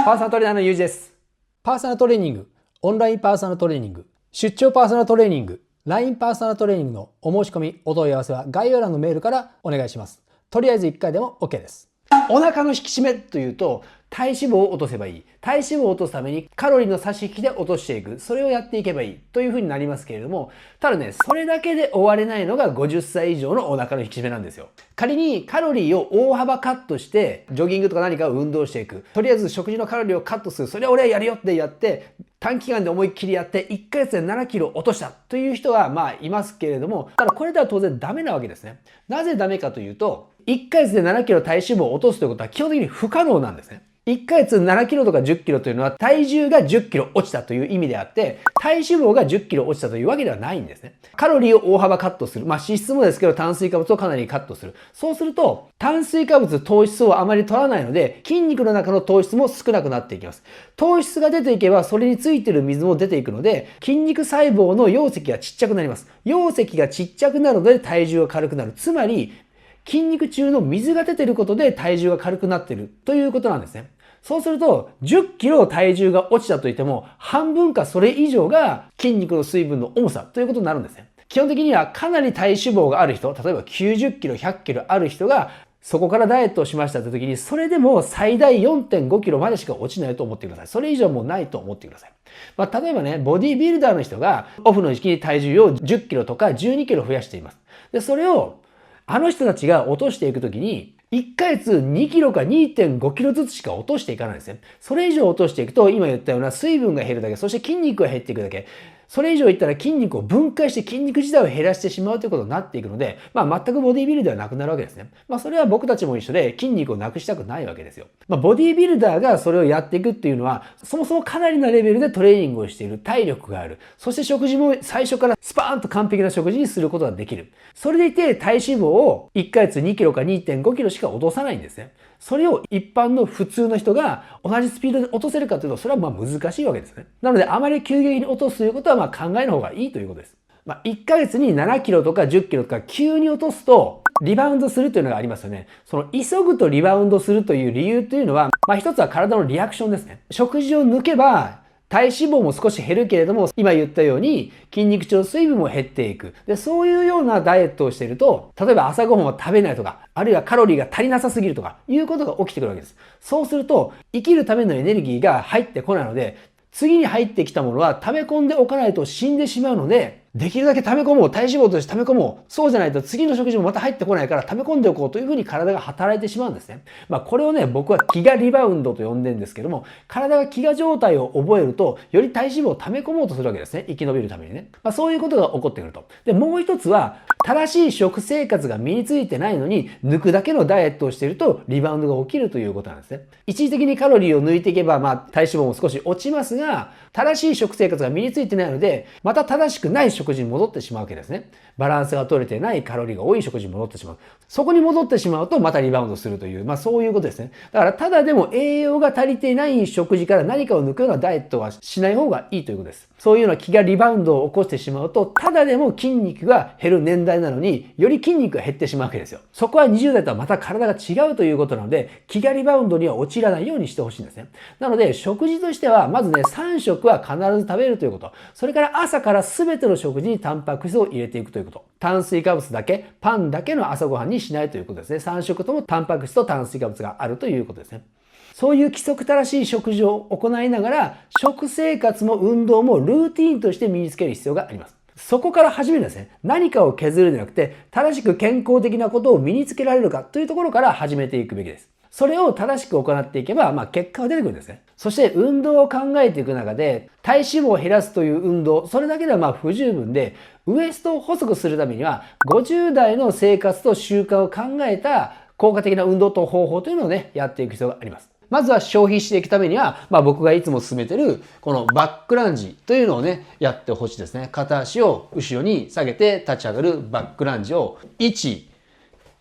パーソナルトレーナーのゆうじです。パーソナルトレーニング、オンラインパーソナルトレーニング、出張パーソナルトレーニング、LINE パーソナルトレーニングのお申し込み、お問い合わせは概要欄のメールからお願いします。とりあえず1回でも OK です。お腹の引き締めというと、体脂肪を落とせばいい。体脂肪を落とすためにカロリーの差し引きで落としていく。それをやっていけばいいというふうになりますけれども、ただね、それだけで終われないのが50歳以上のお腹の引き締めなんですよ。仮にカロリーを大幅カットして、ジョギングとか何かを運動していく。とりあえず食事のカロリーをカットする。それは俺はやるよってやって、短期間で思いっきりやって1ヶ月で7キロ落としたという人はまあいますけれども、ただこれでは当然ダメなわけですね。なぜダメかというと、1ヶ月で7キロ体脂肪を落とすということは基本的に不可能なんですね。1ヶ月7キロとか10キロというのは体重が10キロ落ちたという意味であって、体脂肪が10キロ落ちたというわけではないんですね。カロリーを大幅カットする。まあ脂質もですけど炭水化物をかなりカットする。そうすると炭水化物、糖質をあまり取らないので筋肉の中の糖質も少なくなっていきます。糖質が出ていけばそれについている水も出ていくので筋肉細胞の容積がちっちゃくなります。容積がちっちゃくなるので体重が軽くなる。つまり筋肉中の水が出ていることで体重が軽くなっているということなんですね。そうすると、10キロ体重が落ちたといっても、半分かそれ以上が筋肉の水分の重さということになるんですね。基本的にはかなり体脂肪がある人、例えば90キロ、100キロある人が、そこからダイエットをしましたという時に、それでも最大 4.5 キロまでしか落ちないと思ってください。それ以上もないと思ってください。例えばね、ボディービルダーの人が、オフの時期に体重を10キロとか12キロ増やしています。で、それを、あの人たちが落としていくときに、1ヶ月2キロか 2.5 キロずつしか落としていかないんですね。それ以上落としていくと、今言ったような水分が減るだけ、そして筋肉が減っていくだけ、それ以上いったら筋肉を分解して筋肉自体を減らしてしまうということになっていくので、全くボディビルではなくなるわけですね。それは僕たちも一緒で筋肉をなくしたくないわけですよ。ボディビルダーがそれをやっていくっていうのは、そもそもかなりなレベルでトレーニングをしている、体力がある。そして食事も最初からスパーンと完璧な食事にすることができる。それでいて体脂肪を1ヶ月2キロか 2.5 キロしか落とさないんですね。それを一般の普通の人が同じスピードで落とせるかというと、それは難しいわけですね。なので、あまり急激に落とすということは考えの方がいいということです。1ヶ月に7キロとか10キロとか急に落とすと、リバウンドするというのがありますよね。その急ぐとリバウンドするという理由というのは、一つは体のリアクションですね。食事を抜けば、体脂肪も少し減るけれども、今言ったように筋肉中の水分も減っていく。で、そういうようなダイエットをしていると、例えば朝ごはんを食べないとか、あるいはカロリーが足りなさすぎるとか、いうことが起きてくるわけです。そうすると、生きるためのエネルギーが入ってこないので、次に入ってきたものは溜め込んでおかないと死んでしまうので、できるだけ溜め込もう。体脂肪として溜め込もう。そうじゃないと次の食事もまた入ってこないから溜め込んでおこうというふうに体が働いてしまうんですね。これをね、僕は飢餓リバウンドと呼んでるんですけども、体が飢餓状態を覚えると、より体脂肪を溜め込もうとするわけですね。生き延びるためにね。そういうことが起こってくると。で、もう一つは、正しい食生活が身についてないのに、抜くだけのダイエットをしていると、リバウンドが起きるということなんですね。一時的にカロリーを抜いていけば、体脂肪も少し落ちますが、正しい食生活が身についてないので、また正しくない食事に戻ってしまうわけですね。バランスが取れてないカロリーが多い食事に戻ってしまう。そこに戻ってしまうとまたリバウンドするという、そういうことですね。だからただでも栄養が足りていない食事から何かを抜くようなダイエットはしない方がいいということです。そういうような飢餓リバウンドを起こしてしまうと、ただでも筋肉が減る年代なのに、より筋肉が減ってしまうわけですよ。そこは20代とはまた体が違うということなので、飢餓リバウンドには陥らないようにしてほしいんですね。なので、食事としては、まずね、3食は必ず食べるということ。それから朝から全ての食事にタンパク質を入れていくということ。炭水化物だけ、パンだけの朝ごはんにしないということですね。3食ともタンパク質と炭水化物があるということですね。そういう規則正しい食事を行いながら、食生活も運動もルーティーンとして身につける必要があります。そこから始めるんですね。何かを削るんじゃなくて、正しく健康的なことを身につけられるかというところから始めていくべきです。それを正しく行っていけば、結果が出てくるんですね。そして運動を考えていく中で、体脂肪を減らすという運動、それだけでは不十分で、ウエストを細くするためには、50代の生活と習慣を考えた効果的な運動と方法というのをね、やっていく必要があります。まずは消費していくためには、僕がいつも勧めてる、このバックランジというのをね、やってほしいですね。片足を後ろに下げて立ち上がるバックランジを1、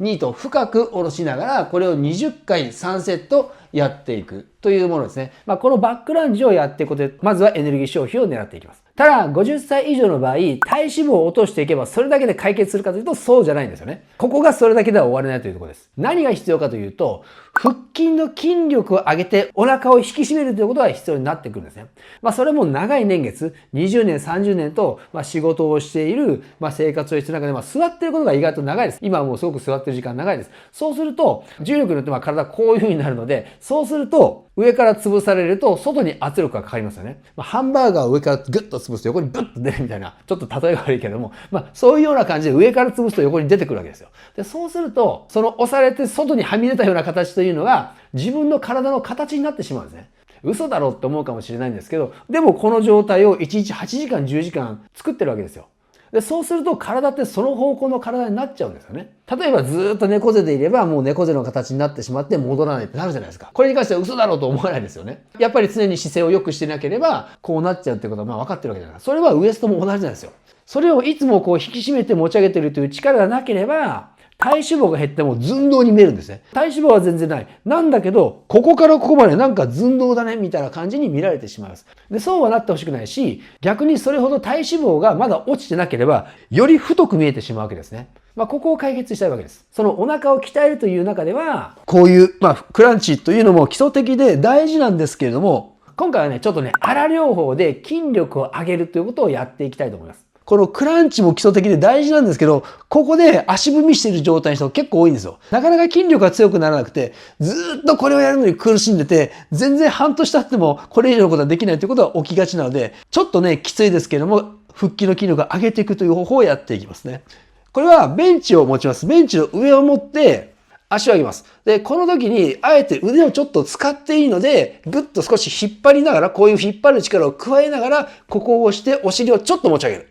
2と深く下ろしながら、これを20回3セットやっていくというものですね。このバックランジをやっていくことで、まずはエネルギー消費を狙っていきます。ただ、50歳以上の場合、体脂肪を落としていけば、それだけで解決するかというと、そうじゃないんですよね。ここがそれだけでは終われないというところです。何が必要かというと、腹筋の筋力を上げてお腹を引き締めるということが必要になってくるんですね。それも長い年月、20年、30年と、仕事をしている、生活をしている中で、座っていることが意外と長いです。今はもうすごく座っている時間長いです。そうすると、重力によって体がこういう風になるので、そうすると、上から潰されると、外に圧力がかかりますよね。ハンバーガーを上からグッと潰すと横にグッと出るみたいな、ちょっと例えが悪いけども、そういうような感じで上から潰すと横に出てくるわけですよ。で、そうすると、その押されて外にはみ出たような形というのが、自分の体の形になってしまうんですね。嘘だろうって思うかもしれないんですけど、でもこの状態を1日8時間、10時間作ってるわけですよ。で、そうすると体ってその方向の体になっちゃうんですよね。例えばずっと猫背でいればもう猫背の形になってしまって戻らないってなるじゃないですか。これに関しては嘘だろうと思わないですよね。やっぱり常に姿勢を良くしてなければこうなっちゃうってことは分かってるわけじゃないですか。それはウエストも同じなんですよ。それをいつもこう引き締めて持ち上げてるという力がなければ、体脂肪が減っても寸胴に見えるんですね。体脂肪は全然ない。なんだけど、ここからここまでなんか寸胴だねみたいな感じに見られてしまいます。で、そうはなってほしくないし、逆にそれほど体脂肪がまだ落ちてなければ、より太く見えてしまうわけですね。ここを解決したいわけです。そのお腹を鍛えるという中では、こういう、クランチというのも基礎的で大事なんですけれども、今回はね、ちょっとね、荒療法で筋力を上げるということをやっていきたいと思います。このクランチも基礎的で大事なんですけど、ここで足踏みしている状態の人結構多いんですよ。なかなか筋力が強くならなくて、ずーっとこれをやるのに苦しんでて、全然半年経ってもこれ以上のことはできないということは起きがちなので、ちょっとね、きついですけれども、腹筋の筋力を上げていくという方法をやっていきますね。これはベンチを持ちます。ベンチの上を持って、足を上げます。で、この時に、あえて腕をちょっと使っていいので、ぐっと少し引っ張りながら、こういう引っ張る力を加えながら、ここを押してお尻をちょっと持ち上げる。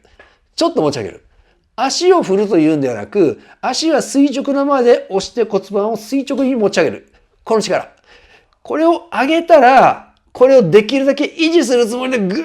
ちょっと持ち上げる。足を振るというんではなく、足は垂直なままで押して骨盤を垂直に持ち上げる。この力。これを上げたら、これをできるだけ維持するつもりでぐーっ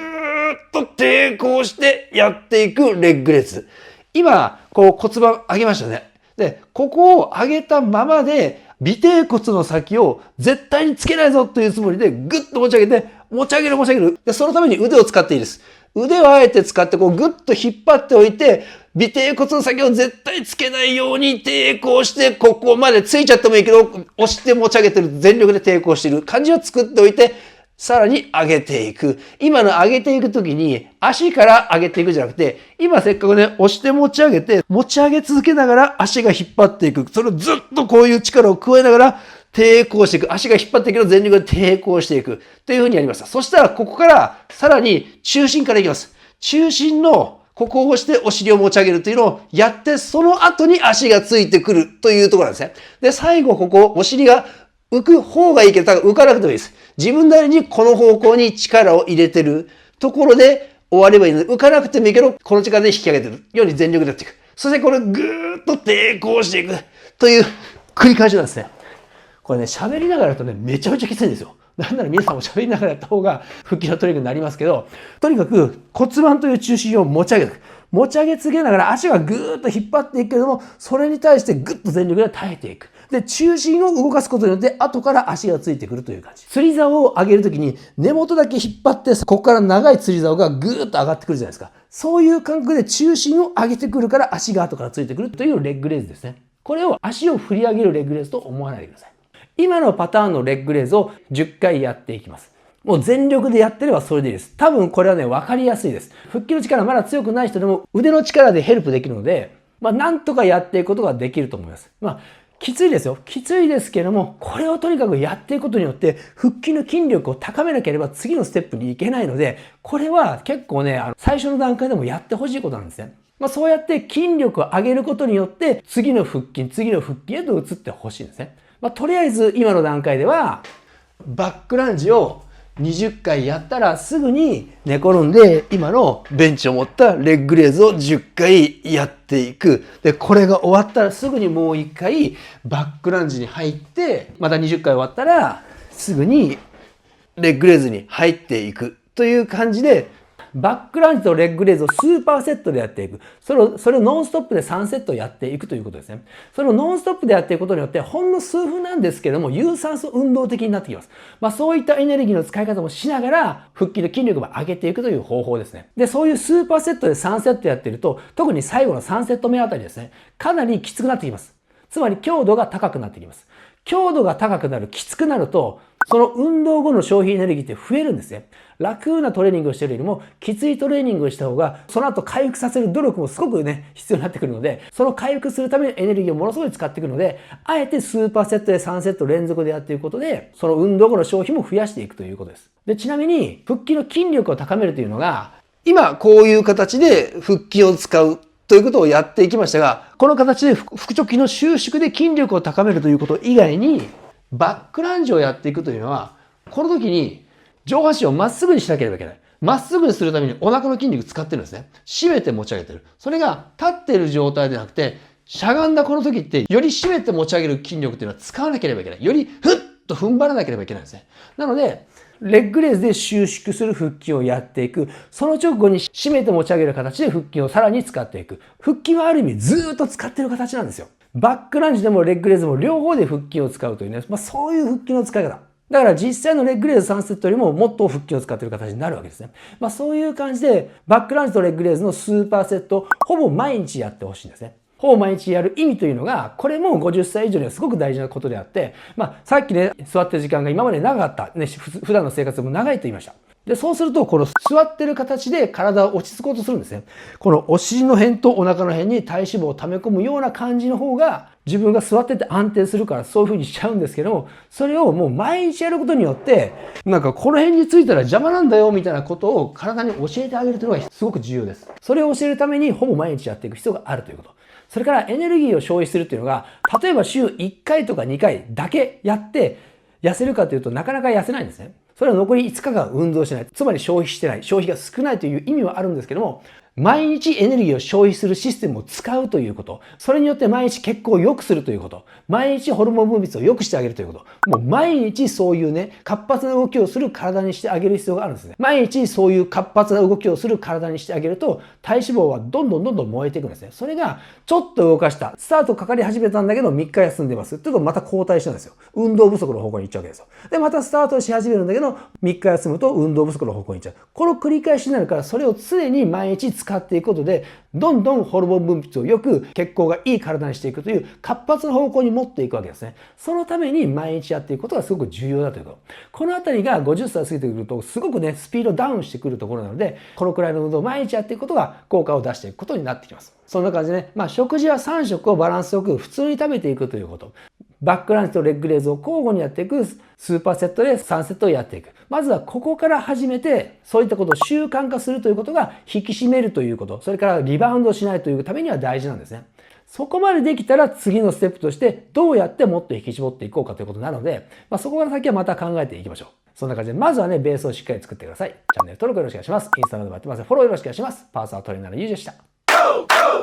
と抵抗してやっていくレッグレス。今、こう骨盤上げましたね。で、ここを上げたままで、尾てい骨の先を絶対につけないぞというつもりでぐっと持ち上げて、持ち上げる持ち上げる。で、そのために腕を使っていいです。腕をあえて使ってこうグッと引っ張っておいて、尾てい骨の先を絶対つけないように抵抗して、ここまでついちゃってもいいけど、押して持ち上げてる、全力で抵抗している感じを作っておいて、さらに上げていく。今の上げていくときに、足から上げていくじゃなくて、今せっかくね、押して持ち上げて、持ち上げ続けながら足が引っ張っていく。それをずっとこういう力を加えながら、抵抗していく。足が引っ張っていくけど全力で抵抗していく。というふうにやりました。そしたら、ここから、さらに中心からいきます。中心の、ここを押してお尻を持ち上げるというのをやって、その後に足がついてくるというところなんですね。で、最後ここ、お尻が浮く方がいいけど、浮かなくてもいいです。自分なりにこの方向に力を入れてるところで終わればいいので、浮かなくてもいいけど、この力で引き上げてるように全力でやっていく。そしてこれぐーっと抵抗していくという繰り返しなんですね。これね、喋りながらやるとね、めちゃめちゃきついんですよ。なんなら皆さんも喋りながらやった方が腹筋のトレーニングになりますけど、とにかく骨盤という中心を持ち上げていく。持ち上げ続けながら足がぐーっと引っ張っていくけれども、それに対してぐっと全力で耐えていく。で、中心を動かすことによって後から足がついてくるという感じ。釣り竿を上げるときに根元だけ引っ張って、ここから長い釣り竿がぐーっと上がってくるじゃないですか。そういう感覚で中心を上げてくるから足が後からついてくるというレッグレイズですね。これを足を振り上げるレッグレイズと思わないでください。今のパターンのレッグレイズを10回やっていきます。もう全力でやってればそれでいいです。多分これはね、わかりやすいです。腹筋の力まだ強くない人でも腕の力でヘルプできるので、なんとかやっていくことができると思います。きついですよ。きついですけども、これをとにかくやっていくことによって、腹筋の筋力を高めなければ次のステップに行けないので、これは結構ね、最初の段階でもやってほしいことなんですね。そうやって筋力を上げることによって、次の腹筋へと移ってほしいんですね。とりあえず今の段階では、バックランジを20回やったらすぐに寝転んで今のベンチを持ったレッグレイズを10回やっていく。で、これが終わったらすぐにもう1回バックランジに入って、また20回終わったらすぐにレッグレイズに入っていくという感じでバックランジとレッグレイズをスーパーセットでやっていく。それをノンストップで3セットやっていくということですね。それをノンストップでやっていくことによって、ほんの数分なんですけども、有酸素運動的になってきます。そういったエネルギーの使い方もしながら、腹筋の筋力も上げていくという方法ですね。で、そういうスーパーセットで3セットやっていると、特に最後の3セット目あたりですね、かなりきつくなってきます。つまり強度が高くなってきます。強度が高くなる、きつくなると、その運動後の消費エネルギーって増えるんですね。楽なトレーニングをしているよりも、きついトレーニングをした方が、その後回復させる努力もすごくね、必要になってくるので、その回復するためにエネルギーをものすごい使ってくるので、あえてスーパーセットで3セット連続でやっていくことで、その運動後の消費も増やしていくということです。で、ちなみに、腹筋の筋力を高めるというのが、今こういう形で腹筋を使うということをやっていきましたが、この形で腹直筋の収縮で筋力を高めるということ以外に、バックランジをやっていくというのは、この時に上半身をまっすぐにしなければいけない。まっすぐにするためにお腹の筋肉使ってるんですね。締めて持ち上げてる。それが立っている状態でなくて、しゃがんだこの時って、より締めて持ち上げる筋力っていうのは使わなければいけない。よりふっと踏ん張らなければいけないんですね。なので、レッグレイズで収縮する腹筋をやっていく。その直後に締めて持ち上げる形で腹筋をさらに使っていく。腹筋はある意味ずーっと使ってる形なんですよ。バックランジでもレッグレイズも両方で腹筋を使うというね、そういう腹筋の使い方。だから実際のレッグレイズ3セットよりももっと腹筋を使っている形になるわけですね。そういう感じでバックランジとレッグレイズのスーパーセット、ほぼ毎日やってほしいんですね。ほぼ毎日やる意味というのが、これも50歳以上にはすごく大事なことであって、さっきね、座ってる時間が今まで長かった、ね、普段の生活も長いと言いました。で、そうすると、この座ってる形で体を落ち着こうとするんですね。このお尻の辺とお腹の辺に体脂肪を溜め込むような感じの方が、自分が座ってて安定するからそういう風にしちゃうんですけども、それをもう毎日やることによって、この辺についたら邪魔なんだよみたいなことを体に教えてあげるというのがすごく重要です。それを教えるためにほぼ毎日やっていく必要があるということ。それからエネルギーを消費するっていうのが、例えば週1回とか2回だけやって痩せるかというとなかなか痩せないんですね。それは残り5日間運動しない。つまり消費してない。消費が少ないという意味はあるんですけども、毎日エネルギーを消費するシステムを使うということ。それによって毎日血行を良くするということ。毎日ホルモン分泌を良くしてあげるということ。もう毎日そういうね、活発な動きをする体にしてあげる必要があるんですね。毎日そういう活発な動きをする体にしてあげると、体脂肪はどんどん燃えていくんですね。それが、ちょっと動かした。スタートかかり始めたんだけど3日休んでます。っていうとまた後退したんですよ。運動不足の方向に行っちゃうわけですよ。で、またスタートし始めるんだけど、3日休むと運動不足の方向に行っちゃう。この繰り返しになるから、それを常に毎日使っていくことで、どんどんホルモン分泌をよく血行がいい体にしていくという活発な方向に持っていくわけですね。そのために毎日やっていくことがすごく重要だということ。このあたりが50歳過ぎてくるとすごくね、スピードダウンしてくるところなので、このくらいの運動を毎日やっていくことが効果を出していくことになってきます。そんな感じでね、食事は3食をバランスよく普通に食べていくということ。バックランジとレッグレイズを交互にやっていくスーパーセットで3セットをやっていく。まずはここから始めて、そういったことを習慣化するということが引き締めるということ、それからリバウンドしないというためには大事なんですね。そこまでできたら次のステップとしてどうやってもっと引き絞っていこうかということなので、そこから先はまた考えていきましょう。そんな感じで、まずはね、ベースをしっかり作ってください。チャンネル登録よろしくお願いします。インスタなどもやってます。フォローよろしくお願いします。パーソナルトレーナーのゆうじでした。